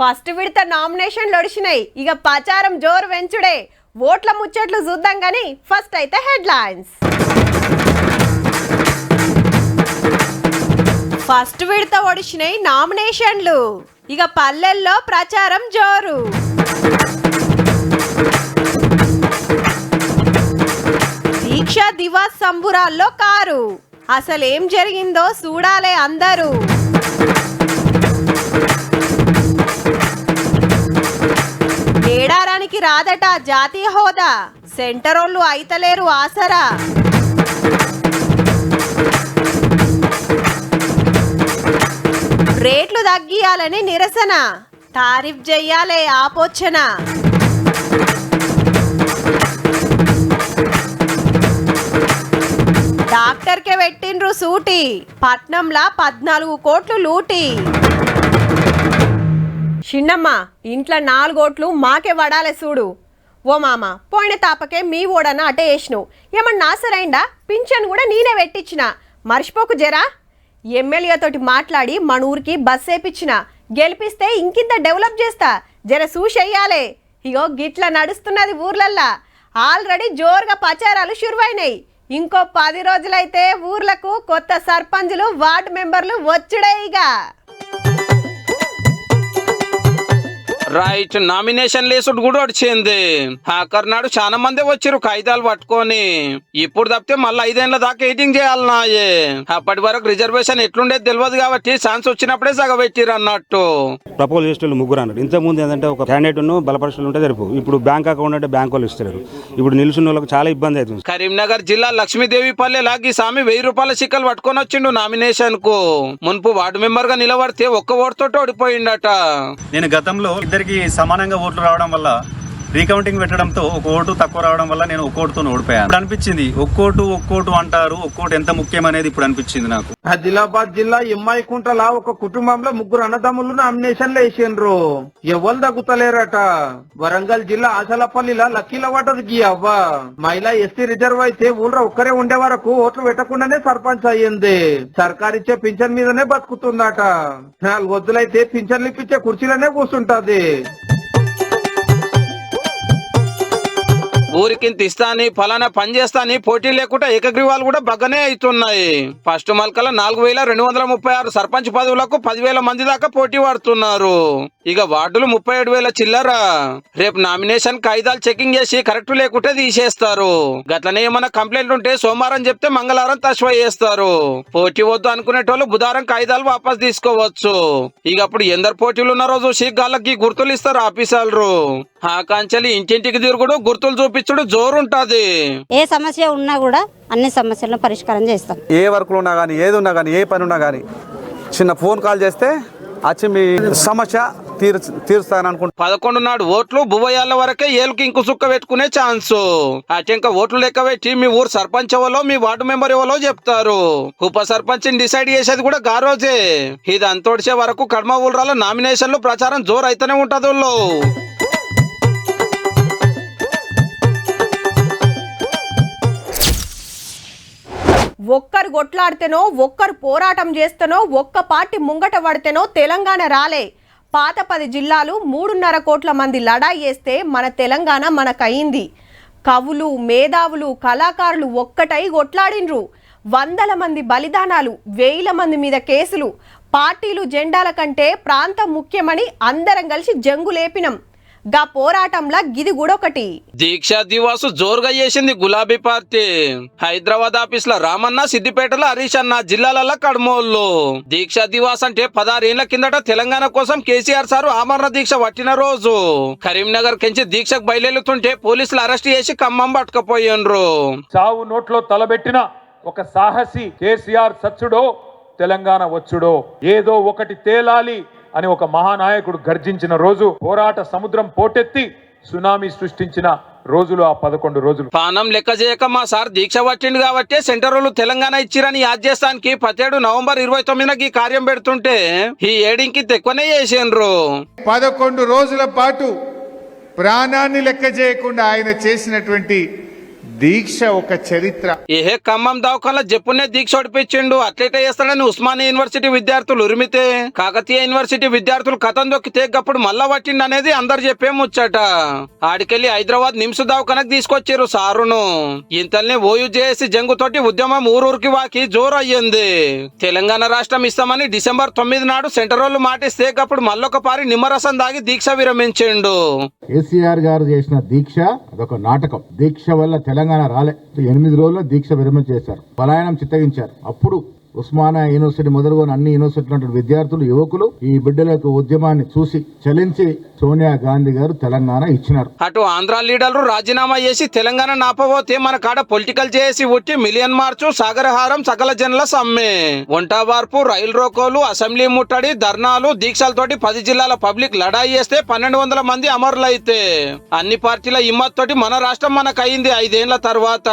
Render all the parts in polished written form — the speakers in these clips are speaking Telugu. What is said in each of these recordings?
ఫస్ట్ విడత నామినేషన్లు ఒడిచినాయి. ఇక ప్రచారం జోరు వెంచుడే. ఓట్ల ముచ్చట్లు చూద్దాం గానీ ఫస్ట్ అయితే హెడ్లైన్స్. ఫస్ట్ విడత ఒడిచినాయి నామినేషన్లు. ఇక పల్లెల్లో ప్రచారం జోరు. దీక్షా దివాస్ సంబురాల్లో కారు. అసలేం జరిగిందో చూడాలే అందరూ. ఏడారానికి రాదట జాతీయ హోదా. సెంటరోళ్ళు అయితలేరు ఆసరా. రేట్లు తగ్గియాలని నిరసన. టారిఫ్ చెయ్యాలే ఆపోచన. డాక్టర్కే పెట్టిండ్రు సూటి. పట్నంలా 14 కోట్లు లూటి. చిన్నమ్మ ఇంట్లో 4 ఓట్లు మాకే వడాలే చూడు. ఓ మామ పోయిన తాపకే మీ ఓడన అటే వేసినావు. ఏమన్నా నాసరైందా? పింఛన్ కూడా నేనే పెట్టించిన. మర్చిపోకు జరా. ఎమ్మెల్యేతోటి మాట్లాడి మన ఊరికి బస్ వేయించిన. గెలిపిస్తే ఇంకింత డెవలప్ చేస్తా. జర చూసేయాలే. ఇగో గిట్ల నడుస్తున్నది ఊర్లల్లా. ఆల్రెడీ జోరుగా ప్రచారాలు షురువైనాయి. ఇంకో 10 రోజులైతే ఊర్లకు కొత్త సర్పంచులు వార్డు మెంబర్లు వచ్చుడే. ఇక రైట్, నామినేషన్ లేసుడు కూడా వచ్చింది. హాకర్ నాడు చాలా మంది వచ్చారు కాగితాలు పట్టుకొని. ఇప్పుడు తప్పితే మళ్ళీ 5 ఏళ్ల దాకా ఎయిటింగ్ చేయాలన్నాయే. అప్పటి వరకు రిజర్వేషన్ ఎట్లుండేది తెలియదు కాబట్టి ఛాన్స్ వచ్చినప్పుడే సగబెట్టిరు అన్నట్టు. ప్రపోజ్ చేసేటోళ్ళు 3 అన్నారు. ఇంతకుముందు ఏంటంటే ఒక క్యాండిడేట్ బలపరుషులు ఉంటే సరిపో. ఇప్పుడు బ్యాంక్ అకౌంట్ అంటే బ్యాంక్ వాళ్ళు ఇస్తారు. ఇప్పుడు నిలుచున్న వాళ్ళకి చాలా ఇబ్బంది అవుతుంది. కరీంనగర్ జిల్లా లక్ష్మీదేవి పల్లె లాగి స్వామి 1000 రూపాయల సిక్కలు పట్టుకొని వచ్చిండు నామినేషన్ కు. మున్పు వార్డు మెంబర్ గా నిలబడితే ఒక్క ఓటుతో ఓడిపోయిండట. నేను గతంలో సమానంగా ఓట్లు రావడం వల్ల రీకౌంటింగ్ పెట్టడంతో ఒక ఓటు తక్కువ రావడం వల్ల నేను ఒక్కోటుతో ఓడిపోయాను. ఇప్పుడు అనిపించింది ఒక్కోటు అంటారు, ఒక్కోటు ఎంత ముఖ్యం అనేది ఇప్పుడు అనిపించింది నాకు. ఆదిలాబాద్ జిల్లా ఎమ్మాయి కుంటల ఒక కుటుంబంలో 3 అన్నదమ్ములు నామినేషన్లు వేసిండ్రు. ఎవరు తగ్గుతలేరట. వరంగల్ జిల్లా ఆసలపల్లిలో లక్కీల వాటర్ గీ అవ్వ మహిళా ఎస్టీ రిజర్వ్ అయితే ఊళ్ళో ఒక్కరే ఉండే వరకు ఓట్లు పెట్టకుండానే సర్పంచ్ అయ్యింది. సర్కారిచ్చే పింఛన్ మీదనే బతుకుతుందట. 4 వద్దులైతే పింఛన్లు ఇప్పించే కుర్చీలోనే కూర్చుంటది. ఊరికింత ఇస్తాని ఫలానా పని చేస్తాని పోటీ లేకుండా ఏకగ్రీవాలు కూడా బగ్గనే అవుతున్నాయి. ఫస్ట్ మల్కల 4236 సర్పంచ్ పదవులకు 10,000 మంది దాకా పోటీ పడుతున్నారు. ఇక వార్డులు 37,000 చిల్లర. రేపు నామినేషన్ కాగితాలు చెకింగ్ చేసి కరెక్ట్ లేకుంటే తీసేస్తారు. గట్లనే ఏమైనా కంప్లైంట్ ఉంటే సోమవారం చెప్తే మంగళవారం తస్వా చేస్తారు. పోటీ వద్దు అనుకునేటోళ్ళు బుధవారం కాగితాలు వాపస్ తీసుకోవచ్చు. ఇక అప్పుడు ఎందరు పోటీలు ఉన్నారో చూసి గాళ్ళకి గుర్తులు ఇస్తారు ఆఫీసర్లు. ఆ కాంచెలి ఇంటింటికి తిరుగుడు గుర్తులు చూపించుడు జోరుంటది. ఏ సమస్య ఉన్నా కూడా అన్ని సమస్యలను పరిష్కారం చేస్తాం. ఏ వర్క్లు ఉన్నా కానీ, ఏది ఉన్నా కానీ, ఏ పని ఉన్నా కానీ చిన్న ఫోన్ కాల్ చేస్తే వచ్చి మీ సమస్య తీరుస్తాను అనుకుంటా. 11 నాడు ఓట్లు బువ్వయాళ్ళ వరకే ఏళ్ళకి ఇంకు సుక్క పెట్టుకునే ఛాన్స్. అటెంక ఓట్లు లెక్క పెట్టి మీ ఊరు సర్పంచ్ ఎవరో మీ వార్డు మెంబర్ ఎవరో చెప్తారు. ఉప సర్పంచ్ డిసైడ్ చేసేది కూడా గా రోజే. ఇది అంతోడిసే వరకు కడమ ఊళ్ళ నామినేషన్లు ప్రచారం జోరు అయితేనే ఉంటది. ఒక్కరు కొట్లాడితేనో, ఒక్కరు పోరాటం చేస్తేనో, ఒక్క పార్టీ ముంగట పడితేనో తెలంగాణ రాలే. పాత 10 జిల్లాలు 3.5 కోట్ల మంది లడాయి చేస్తే మన తెలంగాణ మనకయింది. కవులు, మేధావులు, కళాకారులు ఒక్కటై కొట్లాడిండ్రు. 100ల మంది బలిదానాలు, 1000ల మంది మీద కేసులు. పార్టీలు జెండాల కంటే ప్రాంతం ముఖ్యమని అందరం కలిసి జంగు లేపినం. గా పోరాటంలా గిది కూడా ఒకటి. దీక్షా దివాసు జోరుగా చేసింది గులాబీ పార్టీ. హైదరాబాద్ ఆఫీస్ లో రామన్న, సిద్దిపేటలో హరీష్ అన్న, జిల్లాలలో కడమోళ్ళు. దీక్షా దివాస్ అంటే 16 ఏళ్ల కిందట తెలంగాణ కోసం కేసీఆర్ సారు ఆమరణ దీక్ష పట్టిన రోజు. కరీంనగర్ కెంచి దీక్షకు బయలుతుంటే పోలీసులు అరెస్ట్ చేసి ఖమ్మం పట్టుకుపోయిండ్రు. చావు నోట్లో తలబెట్టిన ఒక సాహసి కేసీఆర్ సచ్చుడో తెలంగాణ వచ్చుడో ఏదో ఒకటి తేలాలి అని ఒక మహానాయకుడు గర్జించిన రోజు. పోరాట సముద్రం పోటెత్తి సునామీ సృష్టించిన రోజులు ఆ 11 రోజులు. పానం లెక్క చేయక మా సార్ దీక్ష పట్టిండు కాబట్టి సెంటర్లు తెలంగాణ ఇచ్చిరని యాద్ చేస్తానికి 17 నవంబర్ 29కి కార్యం పెడుతుంటే ఈ ఏడింకి ఎక్కువనే చేసిండ్రు. 11 రోజుల పాటు ప్రాణాన్ని లెక్క చేయకుండా ఆయన చేసినటువంటి దీక్ష ఒక చరిత్ర. ఏహే ఖమ్మం దవాఖానలో జప్పునే దీక్ష ఓడిపించిండు. అట్లయితే చేస్తాడని ఉస్మానియా యూనివర్సిటీ విద్యార్థులు ఉరిమితే, కాకతీయ యూనివర్సిటీ విద్యార్థులు కథం దొక్కితే గప్పుడు మళ్ళా పట్టిండు అనేది అందరు చెప్పే ముచ్చట. ఆడికెళ్లి హైదరాబాద్ నిమ్స్ దవాఖానకు తీసుకొచ్చారు సారును. ఇంతల్ని ఓయూ జేఏసీ జంగుతోటి ఉద్యమం ఊరూరికి వాకి జోరు అయ్యింది. తెలంగాణ రాష్ట్రం ఇస్తామని డిసెంబర్ 9 నాడు సెంటర్ వాళ్ళు మాటిస్తే అప్పుడు మళ్ళొక పారి నిమ్మరసం దాగి దీక్ష విరమించిండు. కేసీఆర్ గారు చేసిన దీక్ష అదొక నాటకం. దీక్ష వల్ల తెలంగాణ రాలే. 8 రోజుల్లో దీక్ష విరమణ చేశారు, పలాయనం చిత్తగించారు. అప్పుడు ఉస్మానియా యూనివర్సిటీ మొదలుకొని అన్ని యూనివర్సిటీల విద్యార్థులు, యువకులు ఈ బిడ్డల యొక్క ఉద్యమాన్ని చూసి చలించి సోనియా గాంధీ గారు తెలంగాణ ఇచ్చినారు. అటు ఆంధ్ర లీడర్లు రాజీనామా చేసి తెలంగాణ నాపబోతే మన కాడ పొలిటికల్ చేసి ఉట్టి మిలియన్ మార్చు, సాగరహారం, సకల జనుల సమ్మె, వంట వార్పు, రైలు రోకోలు, అసెంబ్లీ ముట్టడి, ధర్నాలు, దీక్షలతోటి 10 జిల్లాల పబ్లిక్ లడాయి చేస్తే 1200 మంది అమరులైతే అన్ని పార్టీల హిమ్మత్ తోటి మన రాష్ట్రం మనకు అయింది 5 ఏళ్ల తర్వాత.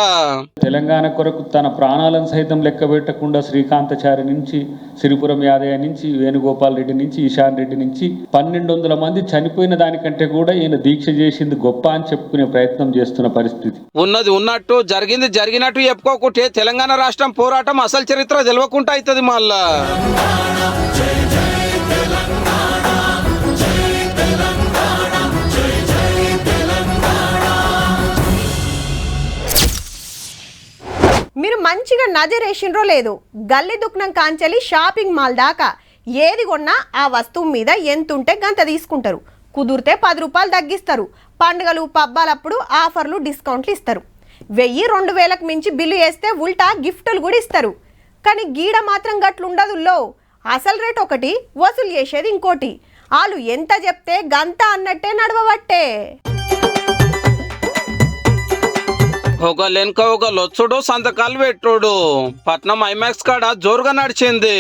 తెలంగాణ కొరకు తన ప్రాణాలను సైతం లెక్క పెట్టకుండా శ్రీకాంతచారి నుంచి, సిరిపురం యాదయ్య నుంచి, వేణుగోపాల్ రెడ్డి నుంచి, ఈశాన్ రెడ్డి నుంచి 1200 మంది చనిపోయిన దానికంటే కూడా ఈయన దీక్ష చేసింది గొప్ప అని చెప్పుకునే ప్రయత్నం చేస్తున్న పరిస్థితి. ఉన్నది ఉన్నట్టు, జరిగింది జరిగినట్టు చెప్పుకోకుంటే తెలంగాణ రాష్ట్రం పోరాటం అసలు చరిత్ర తెలవకుండా అవుతుంది మళ్ళా. మీరు మంచిగా నజరేసిండ్రో లేదు, గల్లీ దుకాణం కాంచెలి షాపింగ్ మాల్ దాకా ఏది కొన్నా ఆ వస్తువు మీద ఎంత ఉంటే గంత తీసుకుంటారు. కుదిరితే 10 రూపాయలు తగ్గిస్తారు. పండుగలు పబ్బాలప్పుడు ఆఫర్లు, డిస్కౌంట్లు ఇస్తారు. 1000-2000కు మించి బిల్లు వేస్తే ఉల్టా గిఫ్టులు కూడా ఇస్తారు. కానీ గీడ మాత్రం గట్లుండదుల్లో. అసలు రేట్ ఒకటి, వసూలు చేసేది ఇంకోటి. వాళ్ళు ఎంత చెప్తే గంత అన్నట్టే నడవబట్టే. ఒక లెన్క ఒక లొచ్చుడు, సంతకాలు పెట్టుడు. పట్నం ఐమాక్స్ కాడ జోరుగా నడిచింది.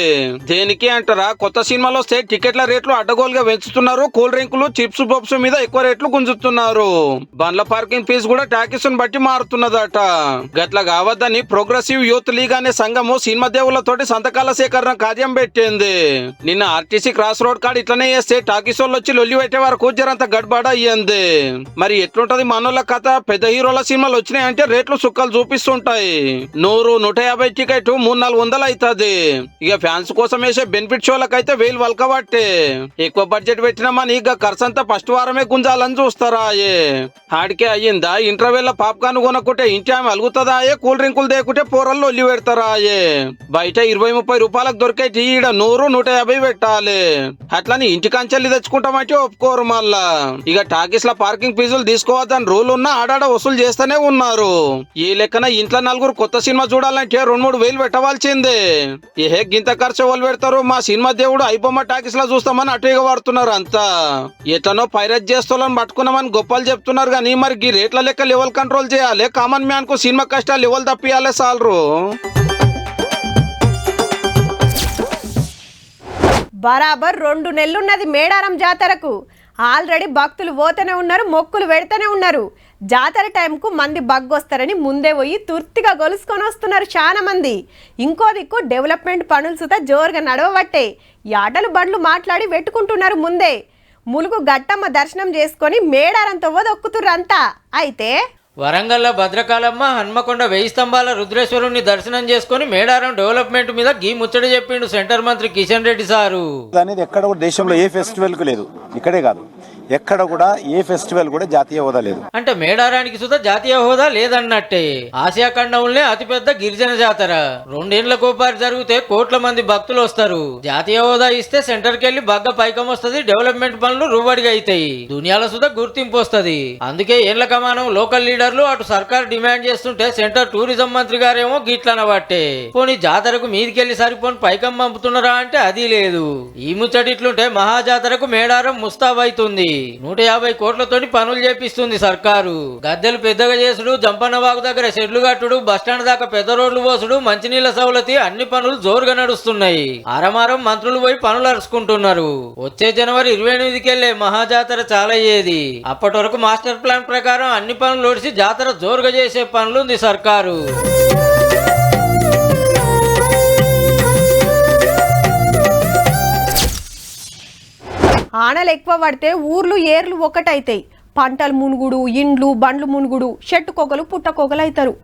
దేనికి అంటారా, కొత్త సినిమాలు వస్తే టికెట్ల రేట్లు అడ్డగోలుగా పెంచుతున్నారు. కూల్ డ్రింకులు, చిప్స్, బొప్స్ మీద ఎక్కువ రేట్లు గుంజుతున్నారు. బండ్ల పార్కింగ్ ఫీజు కూడా టాకీస్ బట్టి మారుతున్నదట. గట్ల కావద్దని ప్రోగ్రెసివ్ యూత్ లీగ్ అనే సంఘము సినిమా దేవుళ్లతోటి సంతకాల సేకరణ కార్యం పెట్టింది. నిన్న ఆర్టీసీ క్రాస్ రోడ్ కాడ ఇట్లనే చేస్తే టాకీస్ వాళ్ళు వచ్చి లొల్లి పెట్టే వరకు జరంత గడ్బడ అయ్యింది. మరి ఎట్లుంటది మనోళ్ళ కథ? పెద్ద హీరోల సినిమాలు వచ్చినాయంటే రేట్లు సుక్కలు చూపిస్తుంటాయి. 100-150 టికెట్ 300-400 అవుతుంది. ఇక ఫ్యాన్స్ కోసం వేసే బెనిఫిట్ షోలకైతే 1000 వలకబట్టే. ఎక్కువ బడ్జెట్ పెట్టినామని ఇక ఖర్చు అంతా ఫస్ట్ వారమే గుంజాలని చూస్తారా? ఆడికే అయ్యిందా? ఇంటర్వెల్ పాప్కార్న్ కొనుక్కుంటే ఇంటి ఆమె అలుగుతుందా? కూల్ డ్రింకులు దేకుంటే పోరల్లో ఒల్లి పెడతారా? బయట 20-30 రూపాయలకు దొరికే టీ ఈడ 100-150 పెట్టాలి. అట్లని ఇంటి కంచెల్లి తెచ్చుకుంటామంటే ఒప్పుకోరు మళ్ళా. ఇక టాకీస్ ల పార్కింగ్ ఫీజులు తీసుకోవద్దని రూల్ ఉన్నా ఆడాడ వసూలు చేస్తూనే ఉన్నారు. ఈ లెక్కన ఇంట్లో 4 కొత్త సినిమా చూడాలంటే 2-3 వేలు పెట్టవలసిందే. ఏ గింత ఖర్చు వాళ్ళు పెడతారు? మా సినిమా దేవుడు అయిపోమ్మ టాకీస్ లా చూస్తామని అటుగా పడుతున్నారు అంతా. ఎట్లనో పైరట్ చేస్తోళ్ళని పట్టుకున్నామని గొప్పలు చెప్తున్నారు కానీ మరి ఈ రేట్ల లెక్క లెవెల్ కంట్రోల్ చేయాలి. కామన్ మ్యాన్ కు సినిమా కష్టాలు లెవెల్ తప్పియాలి సాలరు. బరాబర్ 2 నెలలున్నది మేడారం జాతరకు. ఆల్రెడీ భక్తులు పోతూనే ఉన్నారు, మొక్కులు పెడతానే ఉన్నారు. జాతర టైంకు మంది బగ్గొస్తారని ముందే పోయి తుర్తిగా గొలుసుకొని వస్తున్నారు చాలా మంది. ఇంకో దిక్కు డెవలప్మెంట్ పనులు సుతా జోరుగా నడవబట్టే యాటలు బండ్లు మాట్లాడి పెట్టుకుంటున్నారు ముందే. ములుగు గట్టమ్మ దర్శనం చేసుకొని మేడారంతో దొక్కుతుర్రంతా. అయితే వరంగల్లో భద్రకాళమ్మ, హన్మకొండ 1000 స్తంభాల రుద్రేశ్వరుని దర్శనం చేసుకుని మేడారం డెవలప్మెంట్ మీద గీ ముచ్చట చెప్పిండు సెంటర్ మంత్రి కిషన్ రెడ్డి సారు. అనేది ఎక్కడ కూడా దేశంలో ఏ ఫెస్టివల్ కు లేదు, ఇక్కడే కాదు ఎక్కడ కూడా ఏ ఫెస్టివల్ కూడా జాతీయ హోదా లేదు. అంటే మేడారానికి సుధా జాతీయ హోదా లేదన్నట్టే. ఆసియా ఖండంలోనే అతిపెద్ద గిరిజన జాతర. 2 ఏళ్ల కోపారి జరిగితే కోట్ల మంది భక్తులు వస్తారు. జాతీయ హోదా ఇస్తే సెంటర్ కెళ్లి బాగా పైకం వస్తుంది, డెవలప్మెంట్ పనులు రువ్వడిగా అవుతాయి, దునియాల సుధా గుర్తింపు వస్తుంది. అందుకే ఏళ్ల కమానం లోకల్ లీడర్లు అటు సర్కార్ డిమాండ్ చేస్తుంటే సెంటర్ టూరిజం మంత్రి గారేమో గిట్లనబట్టే. పోనీ జాతరకు మీదికెళ్లి సరిపోని పైకం పంపుతున్నారా అంటే అది లేదు. ఈ ముచ్చటిట్లుంటే మహాజాతరకు మేడారం ముస్తాబైతుంది. 150 కోట్లతోటి పనులు చేపిస్తుంది సర్కారు. గద్దెలు పెద్దగా చేసుడు, జంపన్నవాగు దగ్గర షెడ్లు కట్టుడు, బస్టాండ్ దాకా పెద్ద రోడ్లు పోసుడు, మంచినీళ్ల సౌలతి, అన్ని పనులు జోరుగా నడుస్తున్నాయి. ఆరమారం మంత్రులు పోయి పనులు అరుచుకుంటున్నారు. వచ్చే జనవరి 28కెళ్లే మహాజాతర చాలా అయ్యేది. అప్పటి వరకు మాస్టర్ ప్లాన్ ప్రకారం అన్ని పనులు ఒడిసి జాతర జోరుగా చేసే పనులుంది సర్కారు. ఆనలు ఎక్కువ పడితే ఊర్లు ఏర్లు ఒకటైతాయి. పంటలు మునుగుడు, ఇండ్లు బండ్లు మునుగుడు, షెట్టుకొగలు పుట్టకొగలైతారు.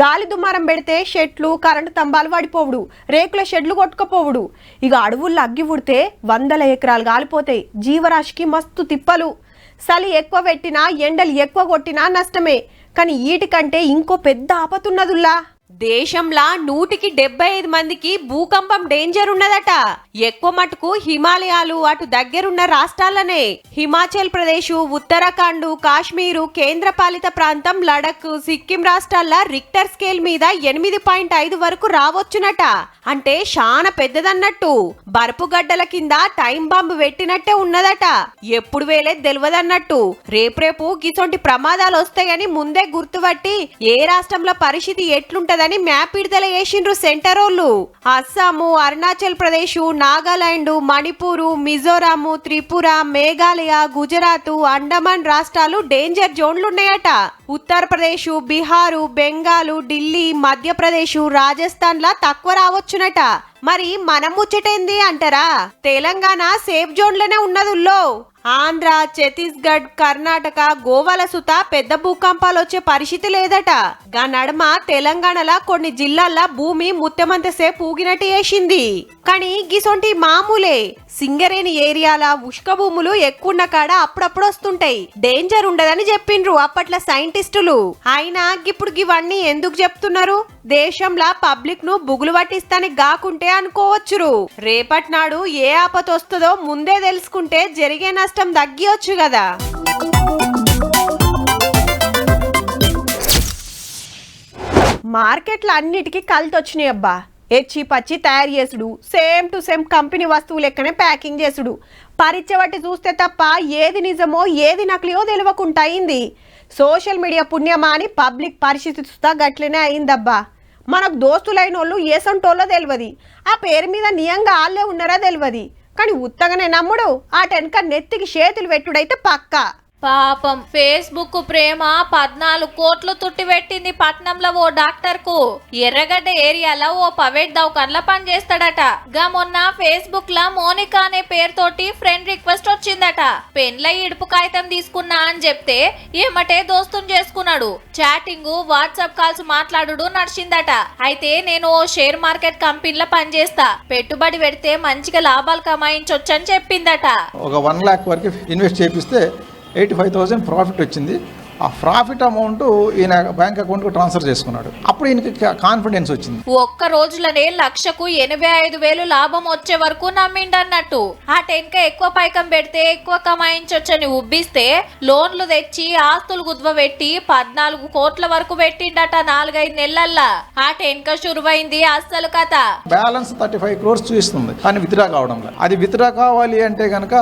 గాలి దుమారం పెడితే షెట్లు కరెంటు స్తంభాలు పడిపోవుడు, రేకుల షెడ్లు కొట్టుకపోవుడు. ఇక అడవుల్లో అగ్గి ఉడితే 100 ఎకరాలు కాలిపోతాయి. జీవరాశికి మస్తు తిప్పలు. చలి ఎక్కువ పెట్టినా ఎండలు ఎక్కువ కొట్టినా నష్టమే. కానీ వీటికంటే ఇంకో పెద్ద ఆపతున్నదుల్లా. దేశంలో 175 మందికి భూకంపం డేంజర్ ఉన్నదట. ఎక్కువ మటుకు హిమాలయాలు అటు దగ్గరున్న రాష్ట్రాలనే. హిమాచల్ ప్రదేశ్, ఉత్తరాఖండ్, కాశ్మీరు, కేంద్రపాలిత ప్రాంతం లడఖ్, సిక్కిం రాష్ట్రాల రిక్టర్ స్కేల్ మీద 8.5 వరకు రావచ్చునట. అంటే చాలా పెద్దదన్నట్టు. బరుపు గడ్డల కింద టైం బాంబు పెట్టినట్టే ఉన్నదట. ఎప్పుడు వేలేది తెలియదన్నట్టు. రేపు గిసొంటి ప్రమాదాలు వస్తాయని ముందే గుర్తుపట్టి ఏ రాష్ట్రంలో పరిస్థితి ఎట్లుంటదని మ్యాప్ విడుదల చేసిండ్రు సెంటరోళ్ళు. అస్సాము, అరుణాచల్ ప్రదేశ్, నాగాలాండ్, మణిపూర్, మిజోరాం, త్రిపుర, మేఘాలయ, గుజరాత్, అండమాన్ రాష్ట్రాలు డేంజర్ జోన్లున్నాయట. ఉత్తరప్రదేశ్, బీహారు, బెంగాల్, ఢిల్లీ, మధ్యప్రదేశ్, రాజస్థాన్ లా తక్కువ రావచ్చునట. మరి మనం ముచ్చటేంది అంటారా? తెలంగాణ సేఫ్ జోన్లోనే ఉన్నదుల్లో. ఆంధ్ర, ఛత్తీస్గఢ్, కర్ణాటక, గోవాల సుత పెద్ద భూకంపాలు వచ్చే పరిస్థితి లేదట. గా నడమ తెలంగాణలో కొన్ని జిల్లాల్లో భూమి ముత్తెమంతసేపు ఊగినట్టు చేసింది. కానీ గిసొంటి మామూలే. సింగరేణి ఏరియాల ఉష్క భూములు ఎక్కువ కాడ అప్పుడప్పుడు వస్తుంటాయి. డేంజర్ ఉండదని చెప్పిండ్రు అప్పట్లో సైంటిస్టులు. అయినా ఇప్పుడు ఇవన్నీ ఎందుకు చెప్తున్నారు? దేశంలో పబ్లిక్ ను బుగులు పట్టిస్తాని గాకుంటే అనుకోవచ్చురు. రేపటి నాడు ఏ ఆపత వస్తుందో ముందే తెలుసుకుంటే జరిగే నష్టం తగ్గియొచ్చు కదా. మార్కెట్లో అన్నిటికీ కలితొచ్చినాయి అబ్బా. ఎచ్చి పచ్చి తయారు చేసుడు, సేమ్ టు సేమ్ కంపెనీ వస్తువు లెక్కనే ప్యాకింగ్ చేసుడు. పరీక్ష బట్టి చూస్తే తప్ప ఏది నిజమో ఏది నకిలీయో తెలియకుండా అయింది. సోషల్ మీడియా పుణ్యమా అని పబ్లిక్ పరిస్థితి చూస్తా గట్లనే అయిందబ్బా. మనకు దోస్తులైన వాళ్ళు ఏసంటోళ్ళో తెలియదు, ఆ పేరు మీద నియంగా వాళ్ళే ఉన్నారా తెలియదు. కానీ ఉత్తగానే నమ్ముడు, ఆ టెన్క నెత్తికి చేతులు పెట్టుడైతే పక్కా. పాపం ఫేస్బుక్ ప్రేమ 14 కోట్లు తుట్టిపెట్టింది పట్నంలో ఓ డాక్టర్ కు. ఎర్రగడ్డ ఏరియాలో ఓ ప్రైవేట్ దవాఖానలో పనిచేస్తాడట. గా మొన్న ఫేస్బుక్ లా మోనికా అనే పేరుతోటి ఫ్రెండ్ రిక్వెస్ట్ వచ్చిందట. పెన్ల ఇడుపు కాగితం తీసుకున్నా అని చెప్తే ఏమటే దోస్తుని చేసుకున్నాడు. చాటింగ్, వాట్సాప్ కాల్స్ మాట్లాడు నడిచిందట. అయితే నేను ఓ షేర్ మార్కెట్ కంపెనీలో పనిచేస్తా, పెట్టుబడి పెడితే మంచిగా లాభాలు కమాయించొచ్చని చెప్పిందట. ఒక 1 lakh వరకు ఇన్వెస్ట్ చేపిస్తే 85,000 ప్రాఫిట్ వచ్చింది. ఆ ప్రాఫిట్ అమౌంట్ ఈయన బ్యాంక్ అకౌంట్ కు ట్రాన్స్ఫర్ చేసుకున్నాడు. అప్పుడు ఈయనకి కాన్ఫిడెన్స్ వచ్చింది. ఒక్క రోజులనే లక్షకు 85,000 లాభం వచ్చే వరకు నమ్మిండన్నట్టు. ఆ టెన్క ఎక్కువ పైకం పెడితే ఎక్కువ కమాయించొచ్చని ఉబ్బిస్తే లోన్లు తెచ్చి ఆస్తులు గుద్వబెట్టి 14 కోట్ల వరకు పెట్టిండట 4-5 నెలల్లో. ఆ టెన్క షురువైంది అస్సలు కథ. బ్యాలెన్స్ 35 crores చూపిస్తుంది, కానీ విత్డ్రా కావడం లేదు. అది విత్డ్రా కావాలి అంటే కనుక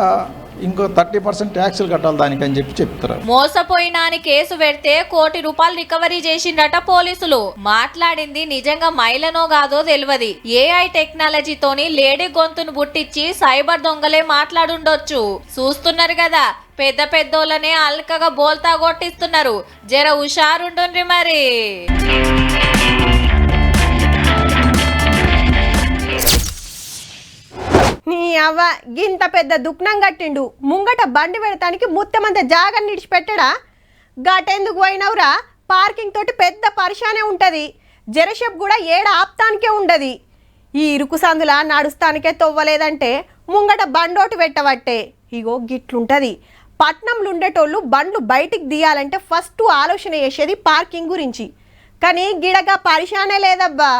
ఇంకో 30% ట్యాక్సులు కట్టాలి దానికి అని చెప్తారు. మోసపోయినా అని కేసు పెడితే ₹1 కోటి రికవరీ చేసిండట పోలీసులు. మాట్లాడింది నిజంగా మైలనో కాదో తెలియదు. ఏఐ టెక్నాలజీతోని లేడీ గొంతును బుట్టించి సైబర్ దొంగలే మాట్లాడుండొచ్చు. చూస్తున్నారు కదా, పెద్ద పెద్దోళ్ళనే అల్కగా బోల్తా కొట్టిస్తున్నారు. జర హుషారుండ్రి మరి. నీ అవ్వ గింత పెద్ద దుఃఖం కట్టిండు, ముంగట బండి పెడతానికి ముత్తమంత జాగా నిడిచిపెట్టడా? గటెందుకు పోయినవురా? పార్కింగ్ తోటి పెద్ద పరిశానే ఉంటది. జరషెప్ కూడా ఏడ ఆప్తానికే ఉండది. ఈ ఇరుకు సందులా నడుస్తానికే తొవ్వలేదంటే ముంగట బండోటి పెట్టవట్టే. ఇగో గిట్లుంటది. పట్నంలో ఉండేటోళ్ళు బండ్లు బయటికి తీయాలంటే ఫస్ట్ ఆలోచన చేసేది పార్కింగ్ గురించి. కానీ గిడగా పరిశానే లేదబ్బా.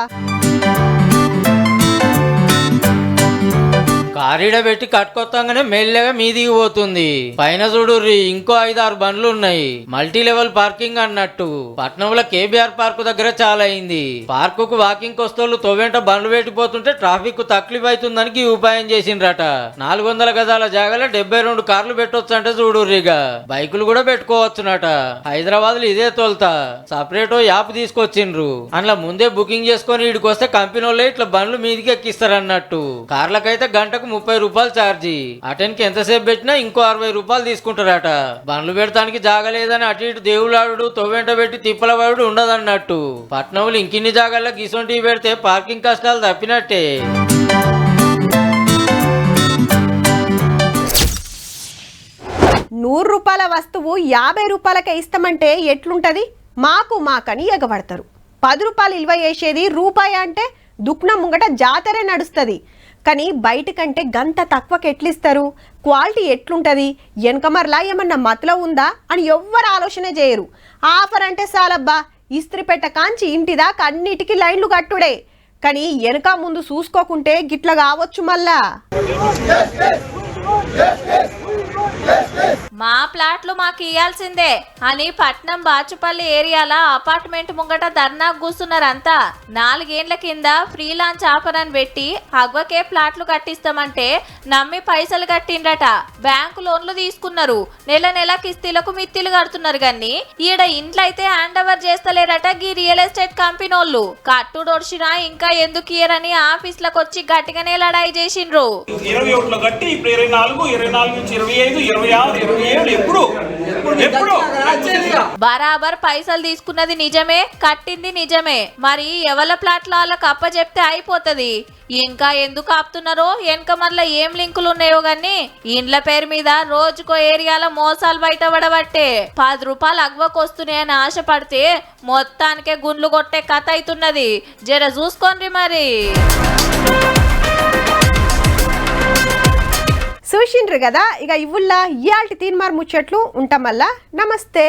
కారీడ పెట్టి కట్టుకొత్తంగానే మెల్లగా మీదికి పోతుంది. పైన చూడుర్రి ఇంకో 5-6 బండ్లు ఉన్నాయి. మల్టీ లెవెల్ పార్కింగ్ అన్నట్టు. పట్నంలో కేబీఆర్ పార్క్ దగ్గర చాలా అయింది. పార్కు కు వాకింగ్ వస్తోళ్ళు తొవ్వెంట బండ్లు పెట్టిపోతుంటే ట్రాఫిక్ తక్లీఫ్ అవుతుందని ఈ ఉపాయం చేసిండ్రట. 400 గజాల జాగాలో 72 కార్లు పెట్టొచ్చు అంటే చూడుర్రిగా. బైకులు కూడా పెట్టుకోవచ్చునట. హైదరాబాద్ లో ఇదే తోల్తా సపరేట్ యాప్ తీసుకొచ్చిండ్రు. అందులో ముందే బుకింగ్ చేసుకొని ఇడికి వస్తే కంపెనీ వాళ్ళే ఇట్లా బండ్లు మీదికి ఎక్కిస్తారన్నట్టు. కార్లకైతే గంటకు ₹30 ఛార్జీ. అటెన్కి ఎంతసేపు పెట్టినా ఇంకో ₹60 తీసుకుంటారట. బండ్లు పెడతానికి జాగలేదని అటు ఇటు దేవులాడు తొవ్వెంట పెట్టి తిప్పలవాడు ఉండదన్నట్టు. పట్నంలో ఇంకిన్ని జాగాల్లో గిసొంటివి పెడితే పార్కింగ్ కష్టాలు తప్పినట్టే. 100 రూపాయల వస్తువు 50 రూపాయలకే ఇస్తామంటే ఎట్లుంటది? మాకని ఎగబడతారు. 10 రూపాయలు ఇల్వ చేసేది రూపాయి అంటే దుక్నం ముంగట జాతరే నడుస్తుంది. కానీ బయటకంటే గంత తక్కువకి ఎట్లిస్తారు? క్వాలిటీ ఎట్లుంటుంది? వెనకమర్లా ఏమన్నా మతలో ఉందా అని ఎవ్వరు ఆలోచన చేయరు. ఆఫర్ అంటే చాలబ్బా, ఇస్త్రీ పెట్ట కాంచి ఇంటి దాకా అన్నిటికీ లైన్లు కట్టుడే. కానీ వెనక ముందు చూసుకోకుంటే గిట్ల కావచ్చు మళ్ళా. మా ప్లాట్లు మాకు ఇయ్యాల్సిందే అని పట్నం బాచుపల్లి ఏరియాల అపార్ట్మెంట్ ముంగట ధర్నా కూర్చున్నారంతా. 4 ఏళ్ల కింద ఫ్రీలాన్స్ ఆఫర్ అని పెట్టి అగ్వకే ప్లాట్లు కట్టిస్తామంటే నమ్మి పైసలు కట్టిండ్రట. బ్యాంకు లోన్లు తీసుకున్నారు. నెల కిస్తీలకు మిత్తిలు కడుతున్నారు. కానీ ఈడ ఇంట్లో అయితే హ్యాండ్ ఓవర్ చేస్తలేరట గీ రియల్ ఎస్టేట్ కంపెనీ వాళ్ళు. కట్టుడొడిచినా ఇంకా ఎందుకు ఇయ్యరని ఆఫీస్లకు వచ్చి గట్టిగానే లడాయి చేసిండ్రు. 21 కట్టి ఇప్పుడు 24 నుంచి 25, 26, 27 ఎప్పుడు బరాబర్ పైసలు తీసుకున్నది నిజమే, కట్టింది నిజమే. మరి ఎవల ప్లాట్ల వాళ్ళకి అప్ప చెప్తే అయిపోతుంది. ఇంకా ఎందుకు ఆపుతున్నారో వెనక మళ్ళీ ఏం లింకులు ఉన్నాయో గానీ ఇండ్ల పేరు మీద రోజుకో ఏరియాల మోసాలు బయటపడబట్టే 10 రూపాయలు అగ్వకొస్తున్నాయని ఆశపడితే మొత్తానికే గుండ్లు కొట్టే కథ అవుతున్నది. జర చూసుకోండి మరి. చూసిండ్రు కదా, ఇక ఇవుల్లా ఇయాల్టి తీన్మార్ ముచ్చట్లు ఉంటాం. మళ్ళా నమస్తే.